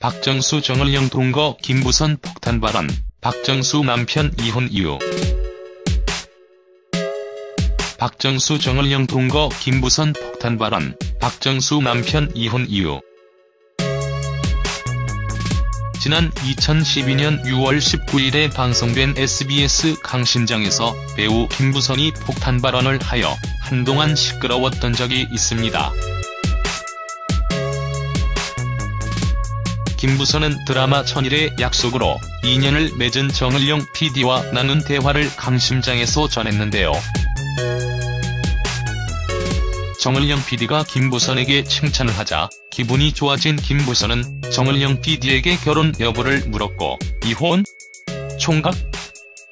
박정수 정은영 동거 김부선 폭탄 발언, 박정수 남편 이혼 이유. 박정수 정은영 동거 김부선 폭탄 발언, 박정수 남편 이혼 이유. 지난 2012년 6월 19일에 방송된 SBS 강신장에서 배우 김부선이 폭탄 발언을 하여 한동안 시끄러웠던 적이 있습니다. 김부선은 드라마 천일의 약속으로 인연을 맺은 정은영 PD와 나눈 대화를 강신장에서 전했는데요. 정은영 PD가 김부선에게 칭찬을 하자 기분이 좋아진 김부선은 정은영 PD에게 결혼 여부를 물었고 이혼? 총각?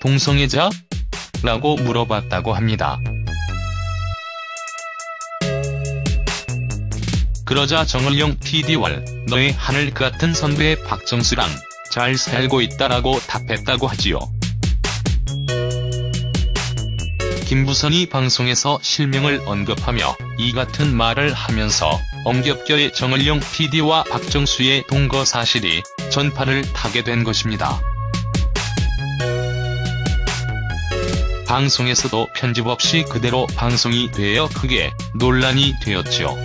동성애자? 라고 물어봤다고 합니다. 그러자 정은영 PD와 너의 하늘 같은 선배 박정수랑 잘 살고 있다라고 답했다고 하지요. 김부선이 방송에서 실명을 언급하며 이 같은 말을 하면서 엉겹결에 정은영 PD와 박정수의 동거 사실이 전파를 타게 된 것입니다. 방송에서도 편집 없이 그대로 방송이 되어 크게 논란이 되었죠.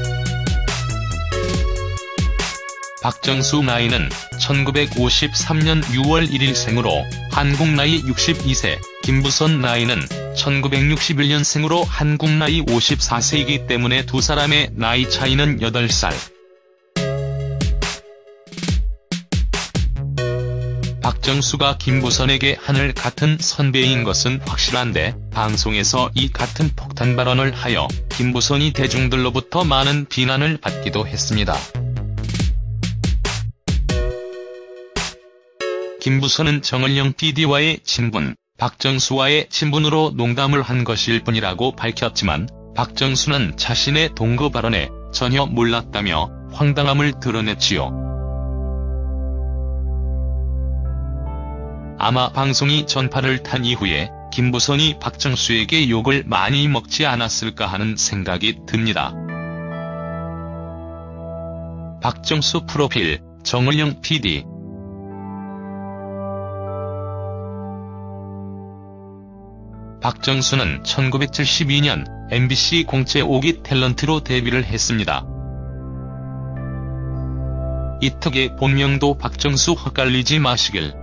박정수 나이는 1953년 6월 1일 생으로 한국 나이 62세, 김부선 나이는 1961년생으로 한국 나이 54세이기 때문에 두 사람의 나이 차이는 8살. 박정수가 김부선에게 하늘 같은 선배인 것은 확실한데 방송에서 이 같은 폭탄 발언을 하여 김부선이 대중들로부터 많은 비난을 받기도 했습니다. 김부선은 정은영 PD와의 친분, 박정수와의 친분으로 농담을 한 것일 뿐이라고 밝혔지만 박정수는 자신의 동거 발언에 전혀 몰랐다며 황당함을 드러냈지요. 아마 방송이 전파를 탄 이후에 김부선이 박정수에게 욕을 많이 먹지 않았을까 하는 생각이 듭니다. 박정수 프로필, 정은영 PD. 박정수는 1972년 MBC 공채 5기 탤런트로 데뷔를 했습니다. 이특의 본명도 박정수 헛갈리지 마시길.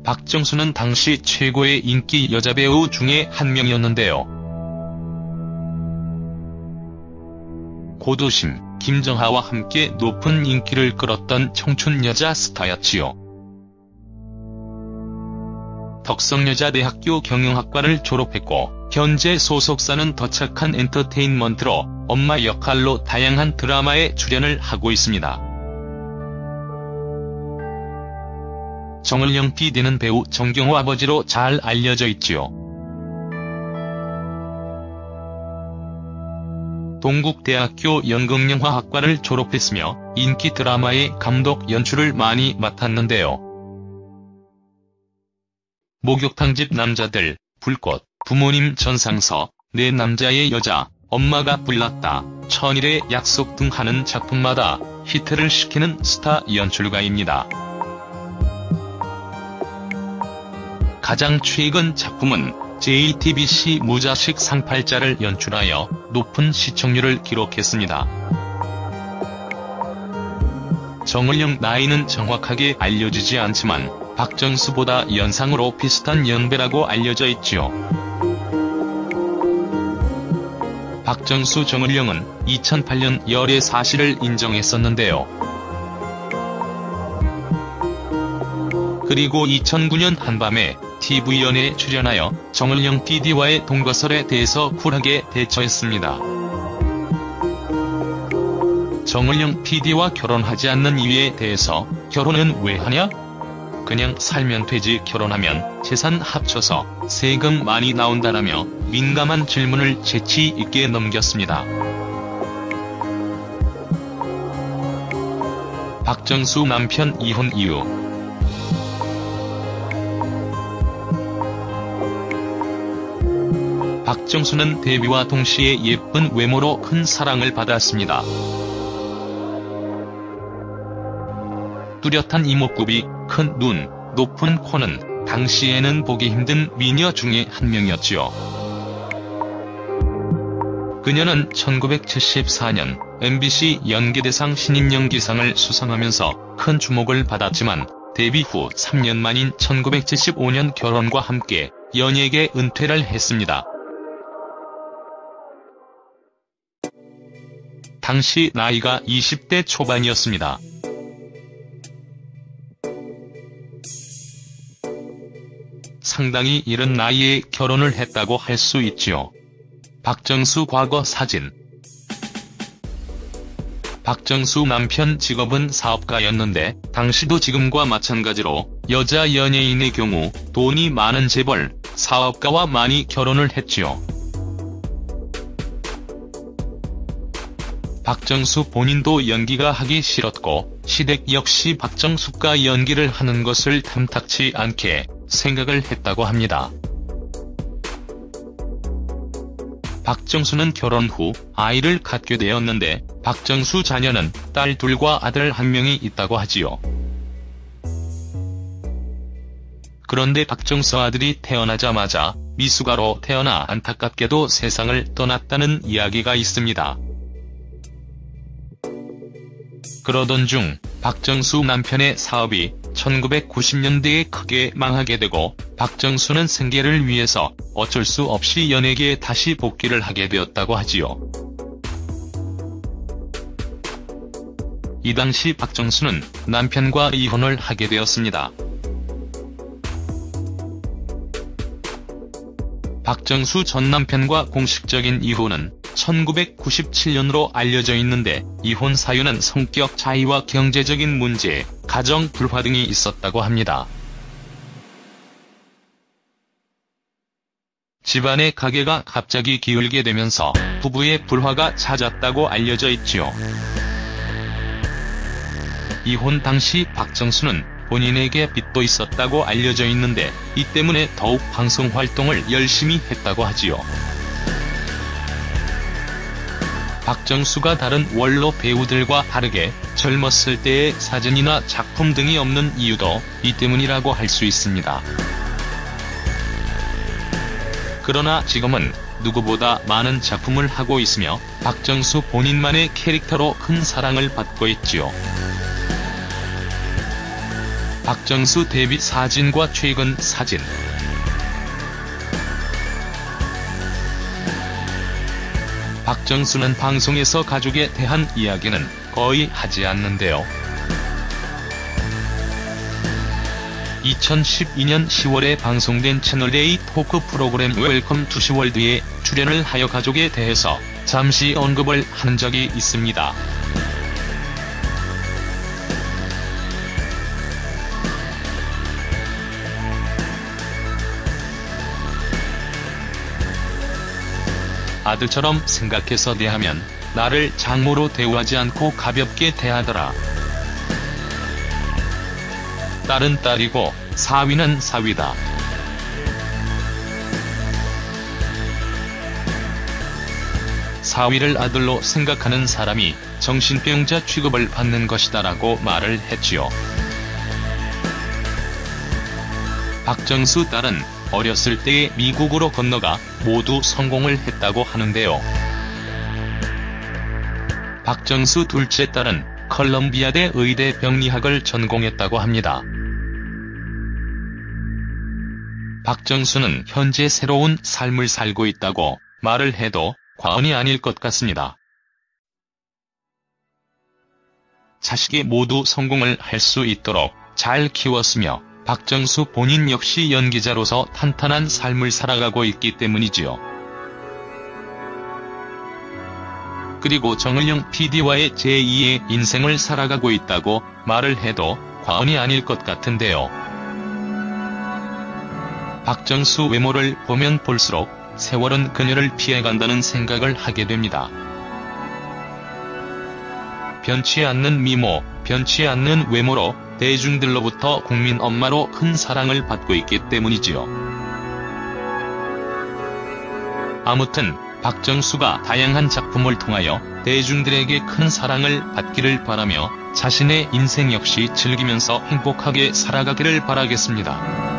박정수는 당시 최고의 인기 여자배우 중에 한 명이었는데요. 고도심, 김정하와 함께 높은 인기를 끌었던 청춘 여자 스타였지요. 덕성여자대학교 경영학과를 졸업했고 현재 소속사는 더 착한 엔터테인먼트로 엄마 역할로 다양한 드라마에 출연을 하고 있습니다. 정은영 PD는 배우 정경호 아버지로 잘 알려져 있지요. 동국대학교 연극영화학과를 졸업했으며 인기 드라마의 감독 연출을 많이 맡았는데요. 목욕탕집 남자들, 불꽃, 부모님 전상서, 내 남자의 여자, 엄마가 불났다, 천일의 약속 등 하는 작품마다 히트를 시키는 스타 연출가입니다. 가장 최근 작품은 JTBC 무자식 상팔자를 연출하여 높은 시청률을 기록했습니다. 정은영 나이는 정확하게 알려지지 않지만 박정수보다 연상으로 비슷한 연배라고 알려져 있지요. 박정수 정은영은 2008년 열애 사실을 인정했었는데요. 그리고 2009년 한밤에 TV연애에 출연하여 정은영 PD와의 동거설에 대해서 쿨하게 대처했습니다. 정은영 PD와 결혼하지 않는 이유에 대해서 결혼은 왜 하냐? 그냥 살면 되지 결혼하면 재산 합쳐서 세금 많이 나온다라며 민감한 질문을 재치 있게 넘겼습니다. 박정수 남편 이혼 이유. 박정수는 데뷔와 동시에 예쁜 외모로 큰 사랑을 받았습니다. 뚜렷한 이목구비, 큰 눈, 높은 코는 당시에는 보기 힘든 미녀 중에 한 명이었지요. 그녀는 1974년 MBC 연기대상 신인연기상을 수상하면서 큰 주목을 받았지만 데뷔 후 3년 만인 1975년 결혼과 함께 연예계 은퇴를 했습니다. 당시 나이가 20대 초반이었습니다. 상당히 이른 나이에 결혼을 했다고 할 수 있지요. 박정수 과거 사진. 박정수 남편 직업은 사업가였는데 당시도 지금과 마찬가지로 여자 연예인의 경우 돈이 많은 재벌, 사업가와 많이 결혼을 했지요. 박정수 본인도 연기가 하기 싫었고 시댁 역시 박정수가 연기를 하는 것을 탐탁치 않게 생각을 했다고 합니다. 박정수는 결혼 후 아이를 갖게 되었는데 박정수 자녀는 딸 둘과 아들 한 명이 있다고 하지요. 그런데 박정수 아들이 태어나자마자 미숙아로 태어나 안타깝게도 세상을 떠났다는 이야기가 있습니다. 그러던 중 박정수 남편의 사업이 1990년대에 크게 망하게 되고 박정수는 생계를 위해서 어쩔 수 없이 연예계에 다시 복귀를 하게 되었다고 하지요. 이 당시 박정수는 남편과 이혼을 하게 되었습니다. 박정수 전 남편과 공식적인 이혼은 1997년으로 알려져 있는데 이혼 사유는 성격 차이와 경제적인 문제, 가정 불화 등이 있었다고 합니다. 집안의 가게가 갑자기 기울게 되면서 부부의 불화가 잦았다고 알려져 있지요. 이혼 당시 박정수는 본인에게 빚도 있었다고 알려져 있는데 이 때문에 더욱 방송 활동을 열심히 했다고 하지요. 박정수가 다른 원로 배우들과 다르게 젊었을 때의 사진이나 작품 등이 없는 이유도 이 때문이라고 할 수 있습니다. 그러나 지금은 누구보다 많은 작품을 하고 있으며 박정수 본인만의 캐릭터로 큰 사랑을 받고 있지요. 박정수 데뷔 사진과 최근 사진. 박정수는 방송에서 가족에 대한 이야기는 거의 하지 않는데요. 2012년 10월에 방송된 채널A 토크 프로그램 웰컴 투 시월드에 출연을 하여 가족에 대해서 잠시 언급을 한 적이 있습니다. 아들처럼 생각해서 대하면 나를 장모로 대우하지 않고 가볍게 대하더라. 딸은 딸이고 사위는 사위다. 사위를 아들로 생각하는 사람이 정신병자 취급을 받는 것이다라고 말을 했지요. 박정수 딸은 어렸을 때에 미국으로 건너가 모두 성공을 했다고 하는데요. 박정수 둘째 딸은 컬럼비아대 의대 병리학을 전공했다고 합니다. 박정수는 현재 새로운 삶을 살고 있다고 말을 해도 과언이 아닐 것 같습니다. 자식이 모두 성공을 할 수 있도록 잘 키웠으며 박정수 본인 역시 연기자로서 탄탄한 삶을 살아가고 있기 때문이지요. 그리고 정은영 PD와의 제2의 인생을 살아가고 있다고 말을 해도 과언이 아닐 것 같은데요. 박정수 외모를 보면 볼수록 세월은 그녀를 피해간다는 생각을 하게 됩니다. 변치 않는 미모, 변치 않는 외모로 대중들로부터 국민 엄마로 큰 사랑을 받고 있기 때문이지요. 아무튼 박정수가 다양한 작품을 통하여 대중들에게 큰 사랑을 받기를 바라며 자신의 인생 역시 즐기면서 행복하게 살아가기를 바라겠습니다.